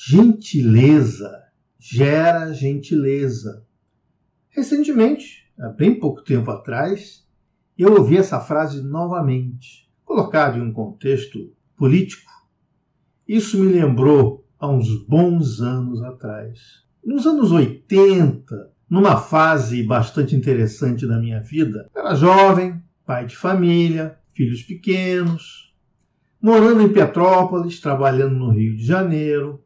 Gentileza gera gentileza. Recentemente, há bem pouco tempo atrás, eu ouvi essa frase novamente, colocada em um contexto político. Isso me lembrou há uns bons anos atrás. Nos anos 80, numa fase bastante interessante da minha vida, eu era jovem, pai de família, filhos pequenos, morando em Petrópolis, trabalhando no Rio de Janeiro,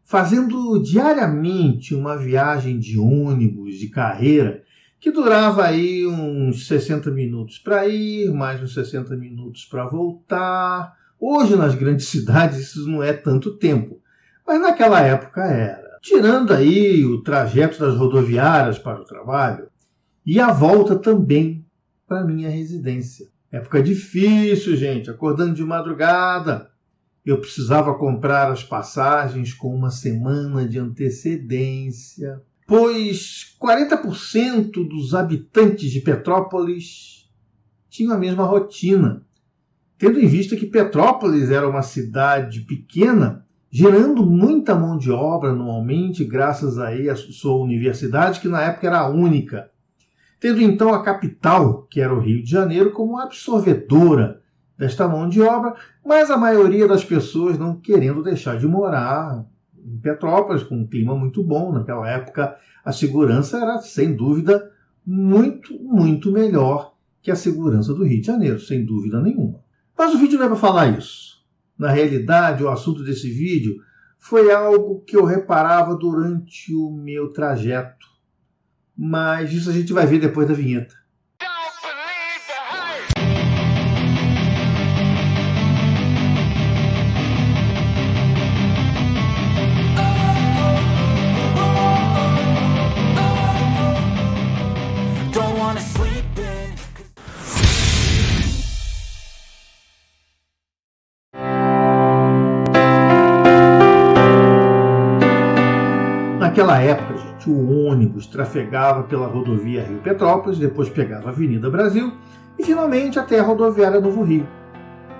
fazendo diariamente uma viagem de ônibus de carreira que durava aí uns 60 minutos para ir, mais uns 60 minutos para voltar. Hoje, nas grandes cidades, isso não é tanto tempo, mas naquela época era. Tirando aí o trajeto das rodoviárias para o trabalho e a volta também para minha residência. Época difícil, gente, acordando de madrugada. Eu precisava comprar as passagens com uma semana de antecedência, pois 40% dos habitantes de Petrópolis tinham a mesma rotina, tendo em vista que Petrópolis era uma cidade pequena, gerando muita mão de obra anualmente, graças aí à sua universidade, que na época era a única, tendo então a capital, que era o Rio de Janeiro, como absorvedora desta mão de obra, mas a maioria das pessoas não querendo deixar de morar em Petrópolis, com um clima muito bom. Naquela época, a segurança era, sem dúvida, muito melhor que a segurança do Rio de Janeiro, sem dúvida nenhuma. Mas o vídeo não é para falar isso. Na realidade, o assunto desse vídeo foi algo que eu reparava durante o meu trajeto. Mas isso a gente vai ver depois da vinheta. Naquela época, gente, o ônibus trafegava pela rodovia Rio-Petrópolis, depois pegava a Avenida Brasil e finalmente até a rodoviária Novo Rio.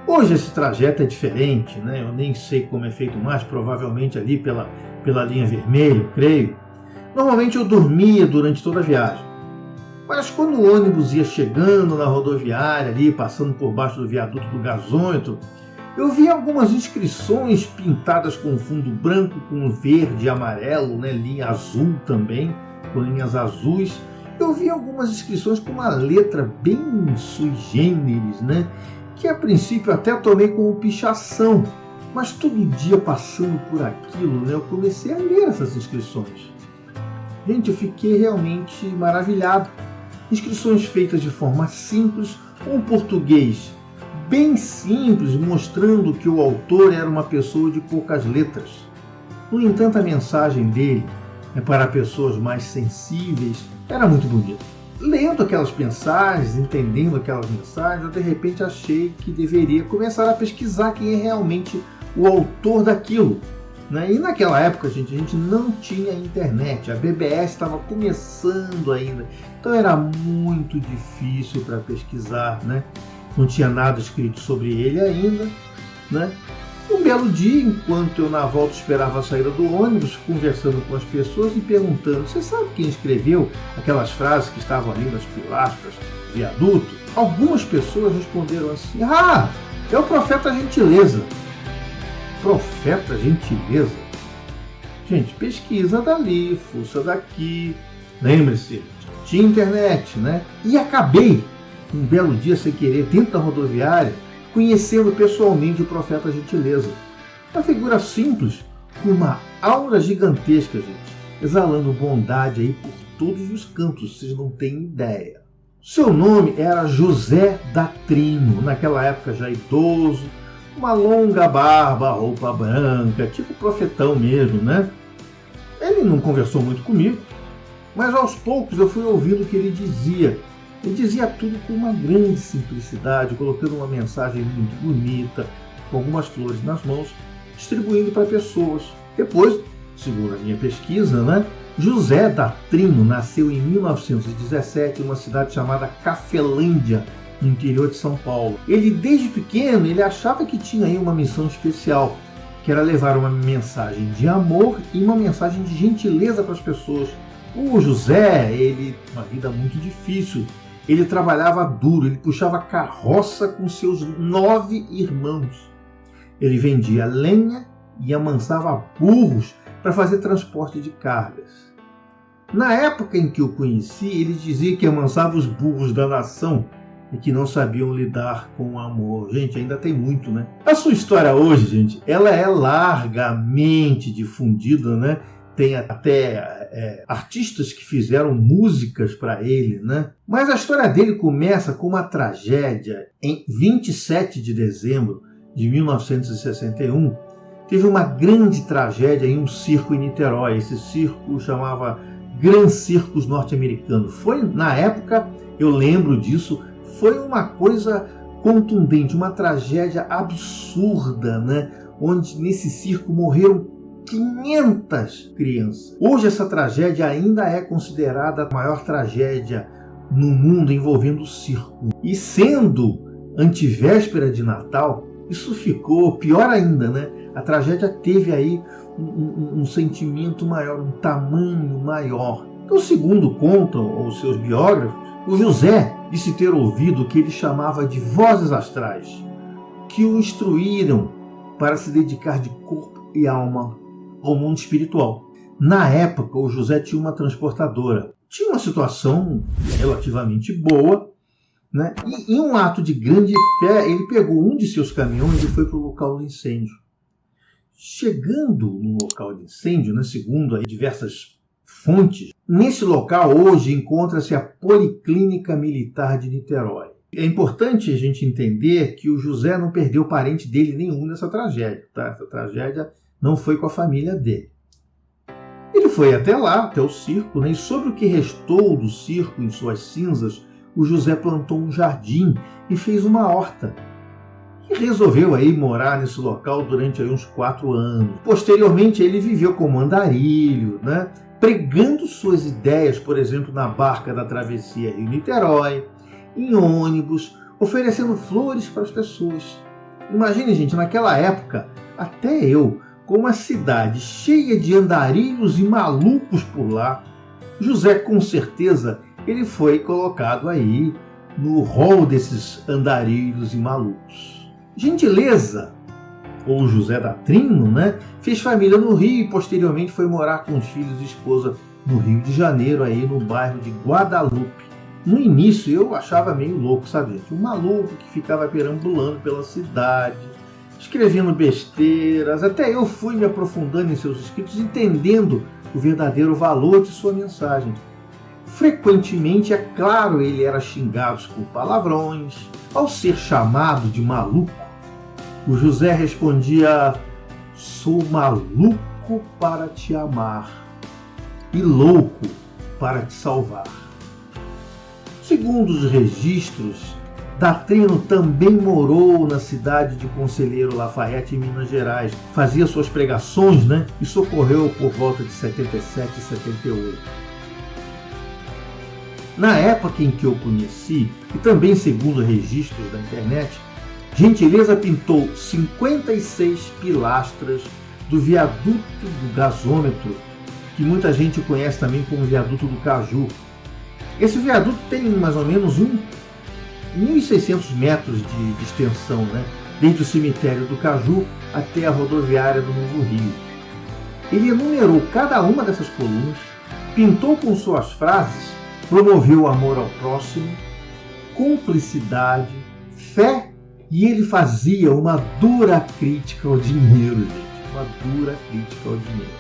Hoje esse trajeto é diferente, né? Eu nem sei como é feito mais, provavelmente ali pela linha vermelha, creio. Normalmente eu dormia durante toda a viagem. Mas quando o ônibus ia chegando na rodoviária, ali passando por baixo do viaduto do gasômetro, eu vi algumas inscrições pintadas com fundo branco, com verde e amarelo, né? Linha azul também, com linhas azuis. Eu vi algumas inscrições com uma letra bem sui generis, né? Que a princípio até tomei como pichação, mas todo dia passando por aquilo, né? Eu comecei a ler essas inscrições. Gente, eu fiquei realmente maravilhado. Inscrições feitas de forma simples, um português bem simples, mostrando que o autor era uma pessoa de poucas letras. No entanto, a mensagem dele, para pessoas mais sensíveis, era muito bonita. Lendo aquelas mensagens, entendendo aquelas mensagens, eu de repente achei que deveria começar a pesquisar quem é realmente o autor daquilo. Né? E naquela época, gente, a gente não tinha internet, a BBS estava começando ainda, então era muito difícil para pesquisar, né? Não tinha nada escrito sobre ele ainda, né? Um belo dia, enquanto eu na volta esperava a saída do ônibus, conversando com as pessoas e perguntando: você sabe quem escreveu aquelas frases que estavam ali nas pilastras do viaduto? Algumas pessoas responderam assim: ah, é o Profeta Gentileza. Profeta Gentileza? Gente, pesquisa dali, fuça daqui. Lembre-se, tinha internet, né? E acabei, um belo dia sem querer, dentro da rodoviária, conhecendo pessoalmente o Profeta Gentileza. Uma figura simples, com uma aura gigantesca, gente, exalando bondade aí por todos os cantos, vocês não têm ideia. Seu nome era José da Trino, naquela época já idoso, uma longa barba, roupa branca, tipo profetão mesmo, né? Ele não conversou muito comigo, mas aos poucos eu fui ouvindo o que ele dizia. Ele dizia tudo com uma grande simplicidade, colocando uma mensagem muito bonita, com algumas flores nas mãos, distribuindo para pessoas. Depois, segundo a minha pesquisa, né, José da Trino nasceu em 1917 em uma cidade chamada Cafelândia, no interior de São Paulo. Ele, desde pequeno, ele achava que tinha aí uma missão especial, que era levar uma mensagem de amor e uma mensagem de gentileza para as pessoas. O José, ele uma vida muito difícil, ele trabalhava duro, ele puxava carroça com seus 9 irmãos. Ele vendia lenha e amansava burros para fazer transporte de cargas. Na época em que eu conheci, ele dizia que amansava os burros da nação e que não sabiam lidar com o amor. Gente, ainda tem muito, né? A sua história hoje, gente, ela é largamente difundida, né? Tem até artistas que fizeram músicas para ele, né? Mas a história dele começa com uma tragédia. Em 27 de dezembro de 1961, teve uma grande tragédia em um circo em Niterói. Esse circo chamava Gran Circus Norte-Americano. Foi, na época, eu lembro disso, foi uma coisa contundente, uma tragédia absurda, né? Onde nesse circo morreram 500 crianças. Hoje essa tragédia ainda é considerada a maior tragédia no mundo envolvendo o circo. E sendo antivéspera de Natal, isso ficou pior ainda, né? A tragédia teve aí um sentimento maior, um tamanho maior. Então, segundo contam os seus biógrafos, o José disse ter ouvido o que ele chamava de vozes astrais, que o instruíram para se dedicar de corpo e alma ao mundo espiritual. Na época, o José tinha uma transportadora. Tinha uma situação relativamente boa, né? E em um ato de grande fé, ele pegou um de seus caminhões e foi para o local do incêndio. Chegando no local de incêndio, né, segundo aí diversas fontes, nesse local hoje encontra-se a Policlínica Militar de Niterói. É importante a gente entender que o José não perdeu parente dele nenhum nessa tragédia, tá? Essa tragédia não foi com a família dele. Ele foi até lá, até o circo, né? E sobre o que restou do circo em suas cinzas, o José plantou um jardim e fez uma horta. E resolveu aí morar nesse local durante aí uns 4 anos. Posteriormente, ele viveu como andarilho, né? Pregando suas ideias, por exemplo, na barca da travessia Rio-Niterói, em ônibus, oferecendo flores para as pessoas. Imagine, gente, naquela época, até eu, com uma cidade cheia de andarilhos e malucos por lá, José, com certeza, ele foi colocado aí no rol desses andarilhos e malucos. Gentileza, ou José da Trino, né, fez família no Rio e posteriormente foi morar com os filhos e esposa no Rio de Janeiro, aí no bairro de Guadalupe. No início eu achava meio louco, sabe, gente? Um maluco que ficava perambulando pela cidade, escrevendo besteiras. Até eu fui me aprofundando em seus escritos, entendendo o verdadeiro valor de sua mensagem. Frequentemente, é claro, ele era xingado por palavrões. Ao ser chamado de maluco, o José respondia: sou maluco para te amar e louco para te salvar. Segundo os registros, da Trino também morou na cidade de Conselheiro Lafayette, em Minas Gerais. Fazia suas pregações, né? E socorreu por volta de 77 e 78. Na época em que eu conheci, e também segundo registros da internet, Gentileza pintou 56 pilastras do viaduto do gasômetro, que muita gente conhece também como viaduto do Caju. Esse viaduto tem mais ou menos 1.600 metros de extensão, né? Desde o cemitério do Caju até a rodoviária do Novo Rio. Ele enumerou cada uma dessas colunas, pintou com suas frases, promoveu o amor ao próximo, cumplicidade, fé, e ele fazia uma dura crítica ao dinheiro, gente. Uma dura crítica ao dinheiro.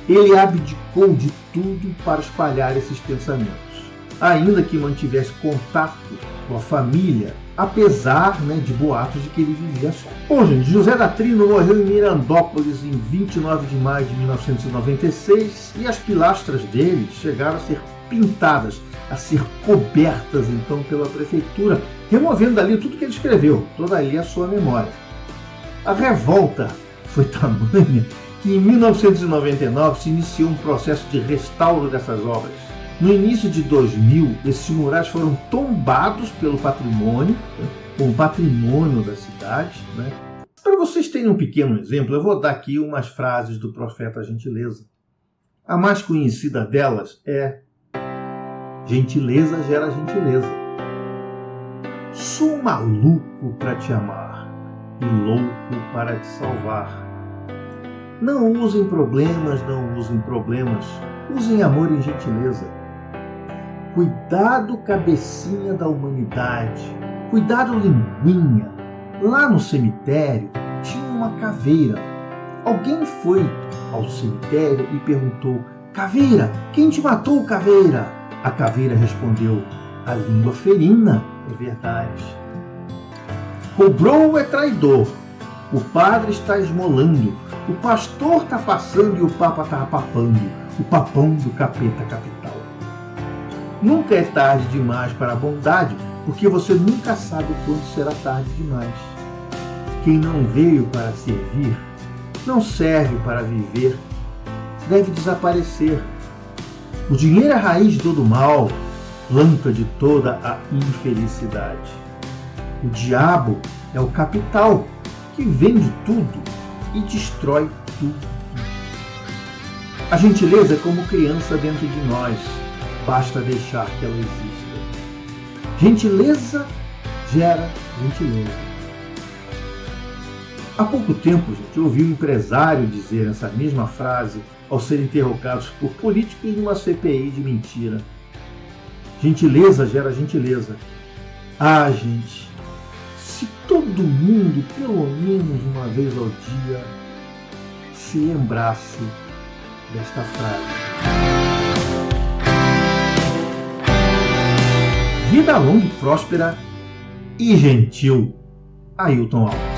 Ele abdicou de tudo para espalhar esses pensamentos, ainda que mantivesse contato com a família, apesar, né, de boatos de que ele vivia só. Bom, gente, José da Trino morreu em Mirandópolis em 29 de maio de 1996 e as pilastras dele chegaram a ser pintadas, a ser cobertas então pela prefeitura, removendo dali tudo que ele escreveu, toda ali a sua memória. A revolta foi tamanha que em 1999 se iniciou um processo de restauro dessas obras. No início de 2000, esses murais foram tombados pelo patrimônio, como patrimônio da cidade, né? Para vocês terem um pequeno exemplo, eu vou dar aqui umas frases do profeta Gentileza. A mais conhecida delas é: gentileza gera gentileza. Sou maluco para te amar e louco para te salvar. Não usem problemas, usem amor e gentileza. Cuidado, cabecinha da humanidade, cuidado, linguinha. Lá no cemitério tinha uma caveira. Alguém foi ao cemitério e perguntou: caveira, quem te matou, caveira? A caveira respondeu: a língua ferina, é verdade. Cobrou é traidor, o padre está esmolando, o pastor está passando e o papa está papando, o papão do capeta capital. Nunca é tarde demais para a bondade, porque você nunca sabe quando será tarde demais. Quem não veio para servir, não serve para viver, deve desaparecer. O dinheiro é a raiz de todo mal, planta de toda a infelicidade. O diabo é o capital que vende tudo e destrói tudo. A gentileza é como criança dentro de nós, basta deixar que ela exista. Gentileza gera gentileza. Há pouco tempo, gente, eu ouvi um empresário dizer essa mesma frase ao ser interrogados por políticos numa CPI de mentira. Gentileza gera gentileza. Ah, gente, se todo mundo, pelo menos uma vez ao dia, se lembrasse desta frase. Vida longa e próspera e gentil. Ailton Alves.